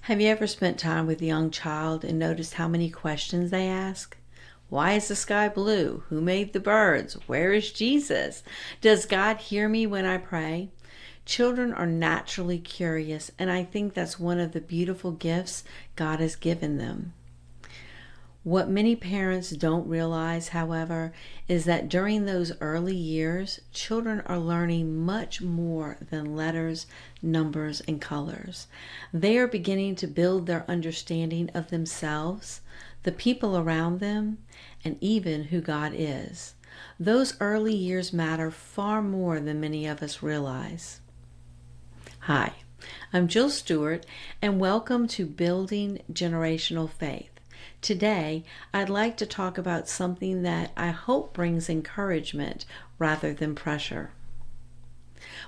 Have you ever spent time with a young child and noticed how many questions they ask? Why is the sky blue? Who made the birds? Where is Jesus? Does God hear me when I pray? Children are naturally curious, and I think that's one of the beautiful gifts God has given them. What many parents don't realize, however, is that during those early years, children are learning much more than letters, numbers, and colors. They are beginning to build their understanding of themselves, the people around them, and even who God is. Those early years matter far more than many of us realize. Hi, I'm Jill Stewart, and welcome to Building Generational Faith. Today, I'd like to talk about something that I hope brings encouragement rather than pressure.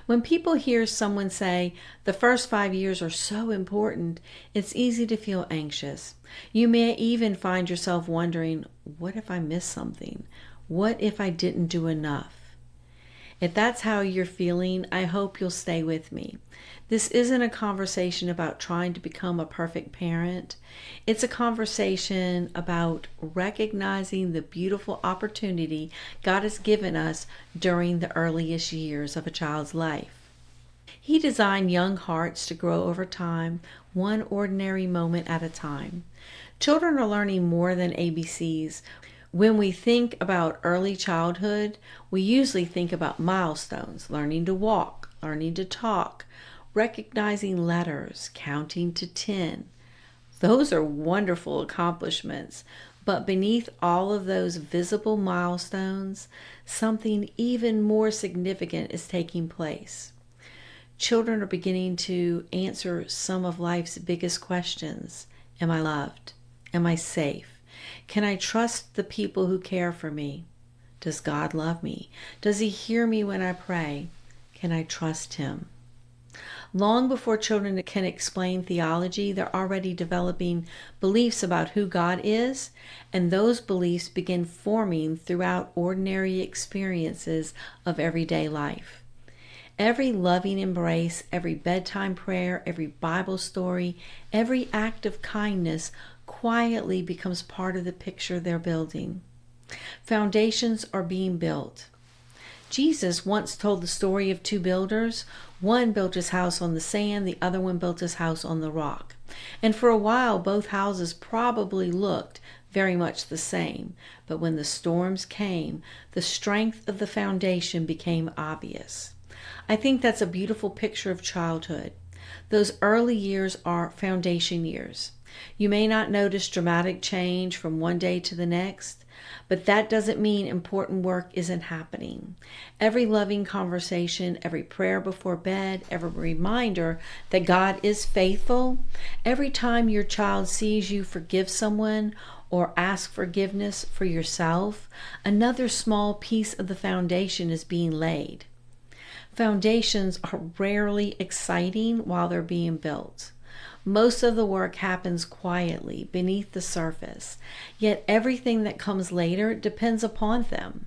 When people hear someone say, the first 5 years are so important, it's easy to feel anxious. You may even find yourself wondering, what if I missed something? What if I didn't do enough? If that's how you're feeling, I hope you'll stay with me. This isn't a conversation about trying to become a perfect parent. It's a conversation about recognizing the beautiful opportunity God has given us during the earliest years of a child's life. He designed young hearts to grow over time, one ordinary moment at a time. Children are learning more than ABCs. When we think about early childhood, we usually think about milestones, learning to walk, learning to talk, recognizing letters, counting to 10. Those are wonderful accomplishments, but beneath all of those visible milestones, something even more significant is taking place. Children are beginning to answer some of life's biggest questions. Am I loved? Am I safe? Can I trust the people who care for me? Does God love me? Does He hear me when I pray? Can I trust Him? Long before children can explain theology, they're already developing beliefs about who God is, and those beliefs begin forming throughout ordinary experiences of everyday life. Every loving embrace, every bedtime prayer, every Bible story, every act of kindness quietly becomes part of the picture they're building. Foundations are being built. Jesus once told the story of two builders. One built his house on the sand, the other one built his house on the rock. And for a while, both houses probably looked very much the same. But when the storms came, the strength of the foundation became obvious. I think that's a beautiful picture of childhood. Those early years are foundation years. You may not notice dramatic change from one day to the next, but that doesn't mean important work isn't happening. Every loving conversation, every prayer before bed, every reminder that God is faithful, every time your child sees you forgive someone or ask forgiveness for yourself, another small piece of the foundation is being laid. Foundations are rarely exciting while they're being built. Most of the work happens quietly beneath the surface, yet everything that comes later depends upon them.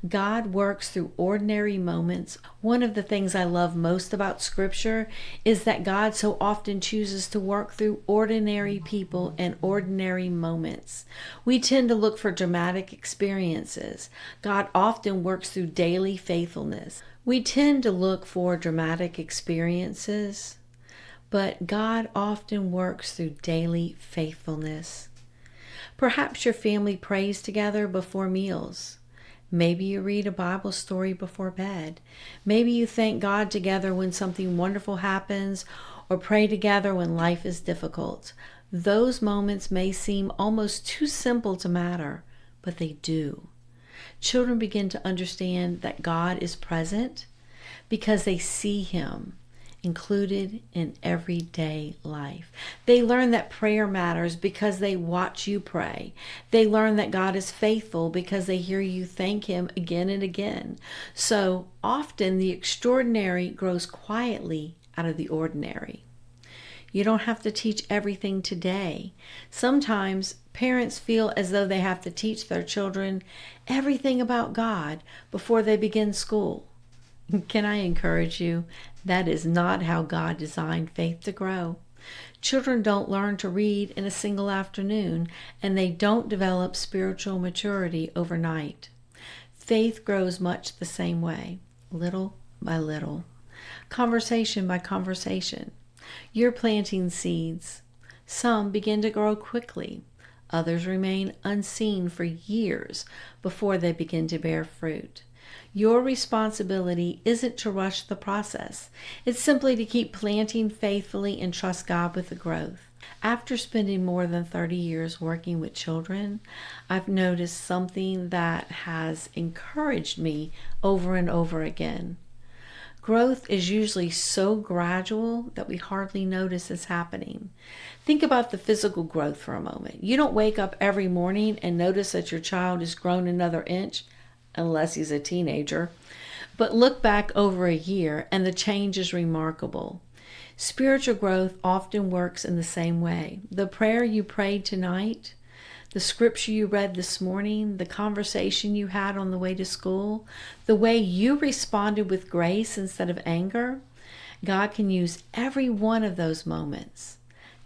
God works through ordinary moments. One of the things I love most about Scripture is that God so often chooses to work through ordinary people and ordinary moments. We tend to look for dramatic experiences. God often works through daily faithfulness. We tend to look for dramatic experiences, but God often works through daily faithfulness. Perhaps your family prays together before meals. Maybe you read a Bible story before bed. Maybe you thank God together when something wonderful happens, or pray together when life is difficult. Those moments may seem almost too simple to matter, but they do. Children begin to understand that God is present because they see Him included in everyday life. They learn that prayer matters because they watch you pray. They learn that God is faithful because they hear you thank Him again and again. So often the extraordinary grows quietly out of the ordinary. You don't have to teach everything today. Sometimes parents feel as though they have to teach their children everything about God before they begin school. Can I encourage you? That is not how God designed faith to grow. Children don't learn to read in a single afternoon, and they don't develop spiritual maturity overnight. Faith grows much the same way, little by little, conversation by conversation. You're planting seeds. Some begin to grow quickly. Others remain unseen for years before they begin to bear fruit. Your responsibility isn't to rush the process. It's simply to keep planting faithfully and trust God with the growth. After spending more than 30 years working with children, I've noticed something that has encouraged me over and over again. Growth is usually so gradual that we hardly notice it's happening. Think about the physical growth for a moment. You don't wake up every morning and notice that your child has grown another inch, unless he's a teenager. But look back over a year and the change is remarkable. Spiritual growth often works in the same way. The prayer you prayed tonight, the scripture you read this morning, the conversation you had on the way to school, the way you responded with grace instead of anger, God can use every one of those moments.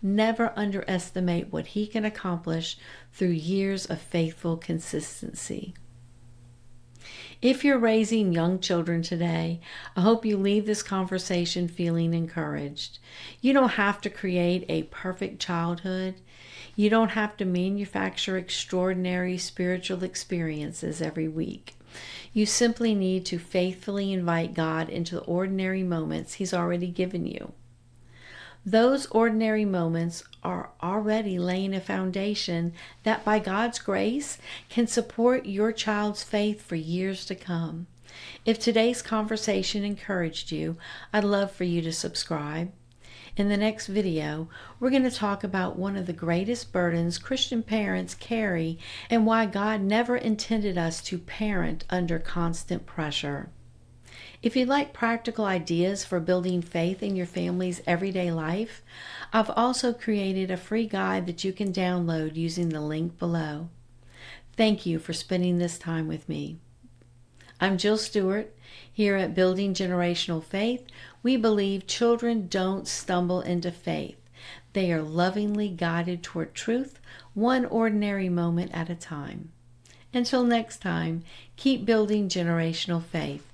Never underestimate what He can accomplish through years of faithful consistency. If you're raising young children today, I hope you leave this conversation feeling encouraged. You don't have to create a perfect childhood. You don't have to manufacture extraordinary spiritual experiences every week. You simply need to faithfully invite God into the ordinary moments He's already given you. Those ordinary moments are already laying a foundation that by God's grace can support your child's faith for years to come. If today's conversation encouraged you, I'd love for you to subscribe. In the next video, we're going to talk about one of the greatest burdens Christian parents carry and why God never intended us to parent under constant pressure. If you'd like practical ideas for building faith in your family's everyday life, I've also created a free guide that you can download using the link below. Thank you for spending this time with me. I'm Jill Stewart. Here at Building Generational Faith, we believe children don't stumble into faith. They are lovingly guided toward truth, one ordinary moment at a time. Until next time, keep building generational faith.